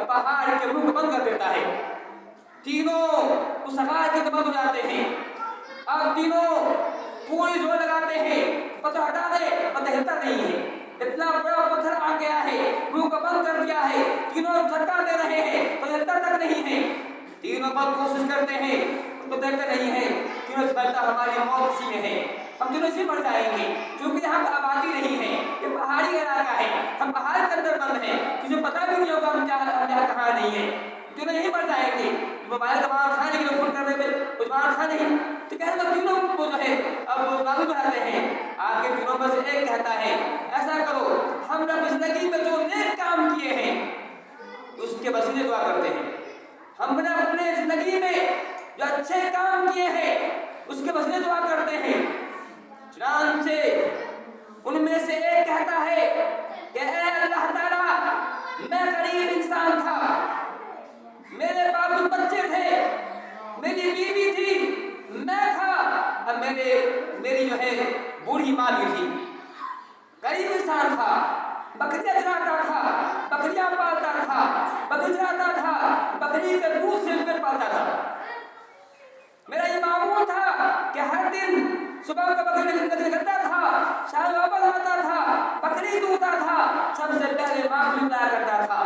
पहाड़ के मुंह बंद कर देता है। तीनों उस आग के बंद हो जाते हैं। अब तीनों पूरी जोर लगाते हैं, पत्थर हटा दे, पत्थर हिलता नहीं है। इतना बड़ा पत्थर आ गया है, मुंह को बंद कर दिया है। तीनों झटका दे रहे हैं, पत्थर हिलता तक नहीं है। तीनों बहुत कोशिश करते हैं, उसको देखते नहीं है। तीनों समझता हमारी मौत इसी में है, हम तीनों इसी मर जाएंगे, क्योंकि यहाँ पर आबादी नहीं है, ये पहाड़ी इलाका है, हम पहाड़ के अंदर बंद हैं, किसी पता भी नहीं होगा हम यहाँ कहाँ नहीं है, तीनों यही मर जाएंगे। मोबाइल का बाहर था नहीं, फोन करने में कुछ बाहर था नहीं, तो कहते हैं तीनों को जो है अब नाम बनाते हैं। आगे तीनों में से एक कहता है ऐसा करो, हम अपनी जिंदगी में जो नेक काम किए हैं उसके वसीले दुआ करते हैं। हमने अपने जिंदगी में जो अच्छे काम किए हैं उसके वसीले दुआ करते हैं। चुनांचे उनमें से एक कहता है कि ऐ अल्लाह ताला, मैं गरीब इंसान था, मेरे बाप बच्चे थे, मेरी बीवी थी, मैं था, अब मेरी जो है बूढ़ी माँ भी थी। गरीब इंसान था, बकरियां चराता था, बकरियां पालता था, बकरी चराता था, बकरी के दूध से पेट पालता था। मेरा ये मामूल था कि हर दिन सुबह का बकरी निकलता था, शाम वापस आता था, बकरी दूधता था, सबसे पहले माँ को निपटाया करता था,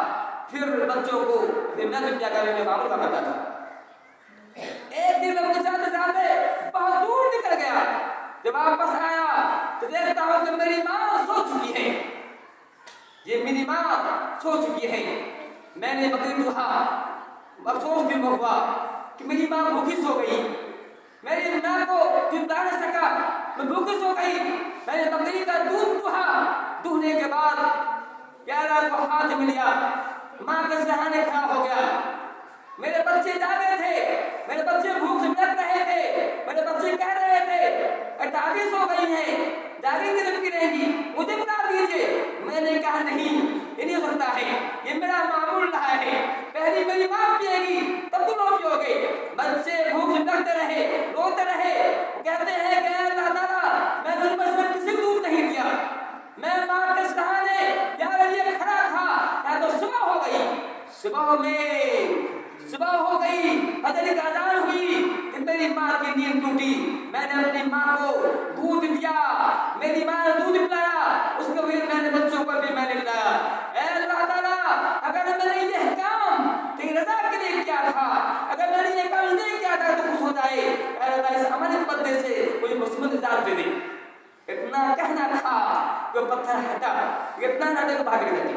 फिर बच्चों को निपटा करने में मामूल का करता था। एक दिन मैं जाते जाते बहुत दूर निकल गया, जब वापस आया तो देखता हूँ कि मेरी माँ सो चुकी है। ये मेरी माँ सो चुकी है। मैंने बकरी दूधा, अफसोस भी हुआ कि मेरी माँ भूखी सो गई। मेरी माँ को चिंता नहीं सका, मैं भूखी सो गई। मैंने बकरी का दूध दूहा, दूहने के बाद प्याला को हाथ में लिया, माँ के सहारे खड़ा हो गया। मेरे बच्चे जागे थे, मेरे बच्चे भूख से बिलख रहे थे, मेरे बच्चे कह रहे थे दादी सो गई है, जागेंगे जब की रहेगी, मुझे बता दीजिए। मैंने कहा नहीं, ये नहीं हो सकता है, ये मेरा मामूल रहा है, पहली मेरी माँ पिएगी तब तुम लोग पियोगे। बच्चे भूख से बिलखते रहे, रोते रहे, कहते हैं कि अल्लाह ताला, मैंने उन बच्चों को किसी को दूध नहीं दिया, मैं माँ के सहारे यार लिए खड़ा था। या तो सुबह हो गई, सुबह हो गई, फजर की अज़ान हुई कि मेरी माँ की नींद टूटी। मैंने अपनी माँ को दूध दिया, मेरी माँ ने दूध पिलाया, उसके बाद मैंने बच्चों को भी मैंने पिलाया। ऐ अल्लाह ताला, अगर मैंने ये काम तेरी रज़ा के लिए किया था, अगर मैंने ये काम नहीं किया था तो खुश हो जाए। ऐ अल्लाह, इस अमल के बदले से मुझे मुसीबत निजात दे दे। इतना कहना था कि पत्थर हटा, इतना ना दे तो भाग गए।